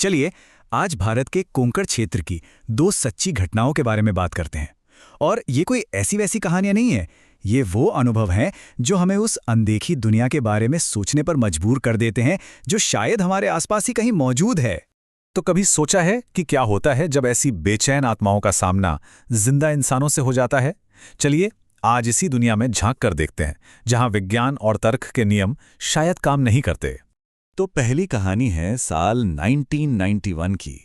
चलिए आज भारत के कोंकण क्षेत्र की दो सच्ची घटनाओं के बारे में बात करते हैं। और ये कोई ऐसी वैसी कहानियां नहीं है, ये वो अनुभव हैं जो हमें उस अनदेखी दुनिया के बारे में सोचने पर मजबूर कर देते हैं जो शायद हमारे आसपास ही कहीं मौजूद है। तो कभी सोचा है कि क्या होता है जब ऐसी बेचैन आत्माओं का सामना जिंदा इंसानों से हो जाता है? चलिए आज इसी दुनिया में झांक कर देखते हैं जहां विज्ञान और तर्क के नियम शायद काम नहीं करते। तो पहली कहानी है साल 1991 की।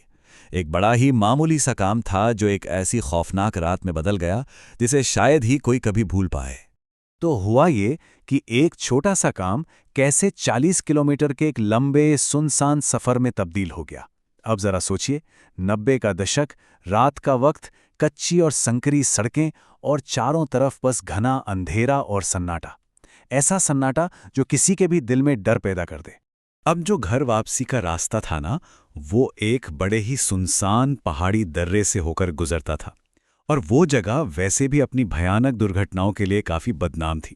एक बड़ा ही मामूली सा काम था जो एक ऐसी खौफनाक रात में बदल गया जिसे शायद ही कोई कभी भूल पाए। तो हुआ ये कि एक छोटा सा काम कैसे 40 किलोमीटर के एक लंबे सुनसान सफर में तब्दील हो गया। अब जरा सोचिए, 90 का दशक, रात का वक्त, कच्ची और संकरी सड़कें और चारों तरफ बस घना अंधेरा और सन्नाटा। ऐसा सन्नाटा जो किसी के भी दिल में डर पैदा कर दे। अब जो घर वापसी का रास्ता था ना, वो एक बड़े ही सुनसान पहाड़ी दर्रे से होकर गुजरता था। और वो जगह वैसे भी अपनी भयानक दुर्घटनाओं के लिए काफी बदनाम थी।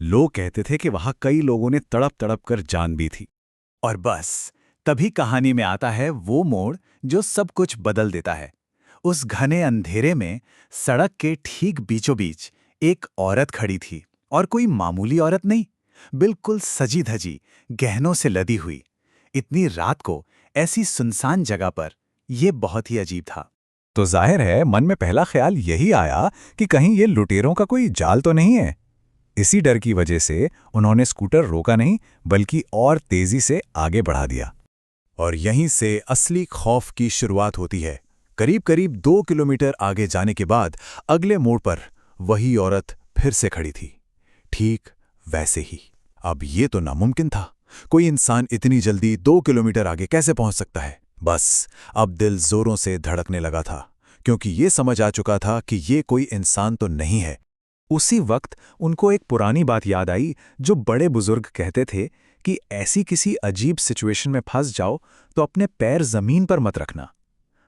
लोग कहते थे कि वहां कई लोगों ने तड़प तड़प कर जान भी थी। और बस तभी कहानी में आता है वो मोड़ जो सब कुछ बदल देता है। उस घने अंधेरे में सड़क के ठीक बीचों बीच एक औरत खड़ी थी, और कोई मामूली औरत नहीं, बिल्कुल सजी धजी, गहनों से लदी हुई। इतनी रात को ऐसी सुनसान जगह पर यह बहुत ही अजीब था। तो जाहिर है मन में पहला ख्याल यही आया कि कहीं ये लुटेरों का कोई जाल तो नहीं है। इसी डर की वजह से उन्होंने स्कूटर रोका नहीं, बल्कि और तेजी से आगे बढ़ा दिया। और यहीं से असली खौफ की शुरुआत होती है। करीब करीब 2 किलोमीटर आगे जाने के बाद अगले मोड़ पर वही औरत फिर से खड़ी थी, ठीक वैसे ही। अब ये तो नामुमकिन था। कोई इंसान इतनी जल्दी 2 किलोमीटर आगे कैसे पहुंच सकता है? बस अब दिल जोरों से धड़कने लगा था, क्योंकि ये समझ आ चुका था कि ये कोई इंसान तो नहीं है। उसी वक्त उनको एक पुरानी बात याद आई जो बड़े बुजुर्ग कहते थे कि ऐसी किसी अजीब सिचुएशन में फंस जाओ तो अपने पैर जमीन पर मत रखना।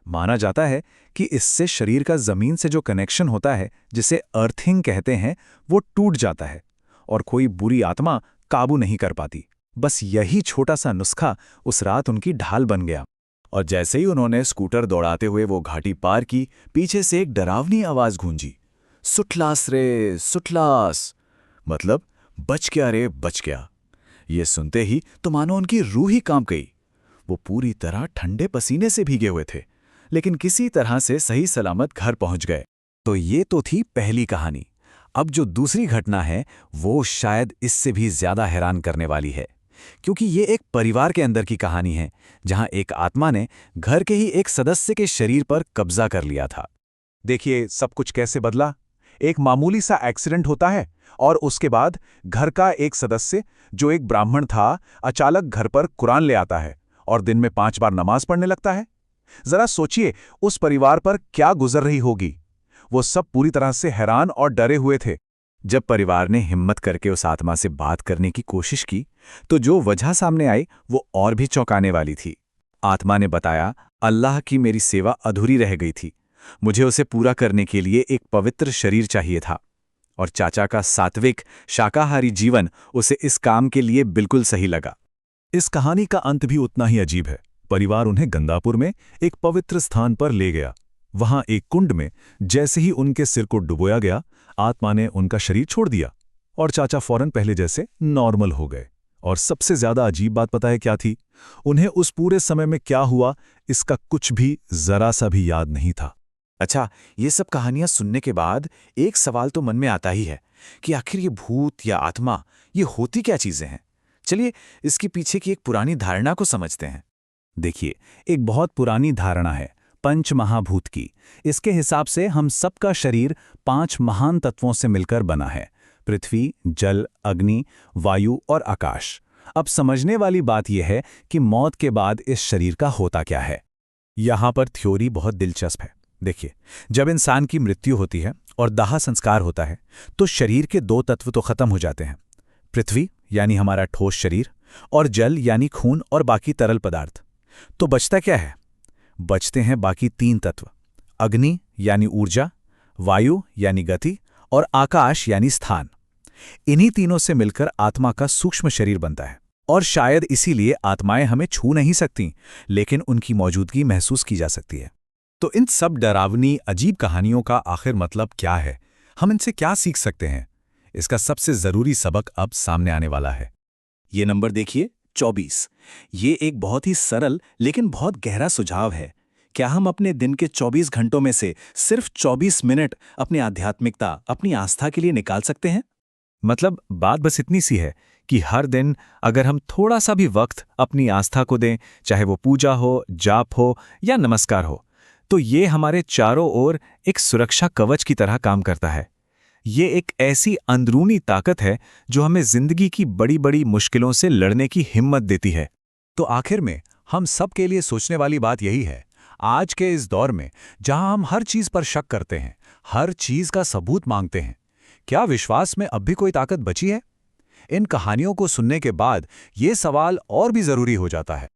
माना जाता है कि इससे शरीर का जमीन से जो कनेक्शन होता है, जिसे अर्थिंग कहते हैं, वो टूट जाता है और कोई बुरी आत्मा काबू नहीं कर पाती। बस यही छोटा सा नुस्खा उस रात उनकी ढाल बन गया। और जैसे ही उन्होंने स्कूटर दौड़ाते हुए वो घाटी पार की, पीछे से एक डरावनी आवाज गूंजी, सुटलास रे सुटलास, मतलब बच गया रे बच गया। ये सुनते ही तो मानो उनकी रूह ही कांप गई। वो पूरी तरह ठंडे पसीने से भीगे हुए थे, लेकिन किसी तरह से सही सलामत घर पहुंच गए। तो ये तो थी पहली कहानी। अब जो दूसरी घटना है वो शायद इससे भी ज्यादा हैरान करने वाली है, क्योंकि ये एक परिवार के अंदर की कहानी है जहां एक आत्मा ने घर के ही एक सदस्य के शरीर पर कब्जा कर लिया था। देखिए सब कुछ कैसे बदला। एक मामूली सा एक्सीडेंट होता है और उसके बाद घर का एक सदस्य, जो एक ब्राह्मण था, अचानक घर पर कुरान ले आता है और दिन में 5 बार नमाज पढ़ने लगता है। जरा सोचिए उस परिवार पर क्या गुजर रही होगी। वो सब पूरी तरह से हैरान और डरे हुए थे। जब परिवार ने हिम्मत करके उस आत्मा से बात करने की कोशिश की, तो जो वजह सामने आई वो और भी चौंकाने वाली थी। आत्मा ने बताया, अल्लाह की मेरी सेवा अधूरी रह गई थी, मुझे उसे पूरा करने के लिए एक पवित्र शरीर चाहिए था, और चाचा का सात्विक शाकाहारी जीवन उसे इस काम के लिए बिल्कुल सही लगा। इस कहानी का अंत भी उतना ही अजीब है। परिवार उन्हें गंगापुर में एक पवित्र स्थान पर ले गया। वहां एक कुंड में जैसे ही उनके सिर को डुबोया गया, आत्मा ने उनका शरीर छोड़ दिया और चाचा फौरन पहले जैसे नॉर्मल हो गए। और सबसे ज्यादा अजीब बात पता है क्या थी? उन्हें उस पूरे समय में क्या हुआ इसका कुछ भी जरा सा भी याद नहीं था। अच्छा, ये सब कहानियां सुनने के बाद एक सवाल तो मन में आता ही है कि आखिर ये भूत या आत्मा, ये होती क्या चीजें हैं? चलिए इसके पीछे की एक पुरानी धारणा को समझते हैं। देखिए, एक बहुत पुरानी धारणा है पंच महाभूत की। इसके हिसाब से हम सबका शरीर 5 महान तत्वों से मिलकर बना है: पृथ्वी, जल, अग्नि, वायु और आकाश। अब समझने वाली बात यह है कि मौत के बाद इस शरीर का होता क्या है। यहां पर थ्योरी बहुत दिलचस्प है। देखिए, जब इंसान की मृत्यु होती है और दाह संस्कार होता है, तो शरीर के 2 तत्व तो खत्म हो जाते हैं, पृथ्वी यानी हमारा ठोस शरीर, और जल यानी खून और बाकी तरल पदार्थ। तो बचता क्या है? बचते हैं बाकी 3 तत्व: अग्नि यानी ऊर्जा, वायु यानी गति, और आकाश यानी स्थान। इन्हीं तीनों से मिलकर आत्मा का सूक्ष्म शरीर बनता है। और शायद इसीलिए आत्माएं हमें छू नहीं सकती, लेकिन उनकी मौजूदगी महसूस की जा सकती है। तो इन सब डरावनी अजीब कहानियों का आखिर मतलब क्या है? हम इनसे क्या सीख सकते हैं? इसका सबसे जरूरी सबक अब सामने आने वाला है। ये नंबर देखिए, 24। ये एक बहुत ही सरल लेकिन बहुत गहरा सुझाव है। क्या हम अपने दिन के 24 घंटों में से सिर्फ 24 मिनट अपनी आध्यात्मिकता, अपनी आस्था के लिए निकाल सकते हैं? मतलब बात बस इतनी सी है कि हर दिन अगर हम थोड़ा सा भी वक्त अपनी आस्था को दें, चाहे वो पूजा हो, जाप हो या नमस्कार हो, तो ये हमारे चारों ओर एक सुरक्षा कवच की तरह काम करता है। ये एक ऐसी अंदरूनी ताकत है जो हमें जिंदगी की बड़ी बड़ी मुश्किलों से लड़ने की हिम्मत देती है। तो आखिर में हम सब के लिए सोचने वाली बात यही है, आज के इस दौर में जहां हम हर चीज पर शक करते हैं, हर चीज का सबूत मांगते हैं, क्या विश्वास में अब भी कोई ताकत बची है? इन कहानियों को सुनने के बाद ये सवाल और भी जरूरी हो जाता है।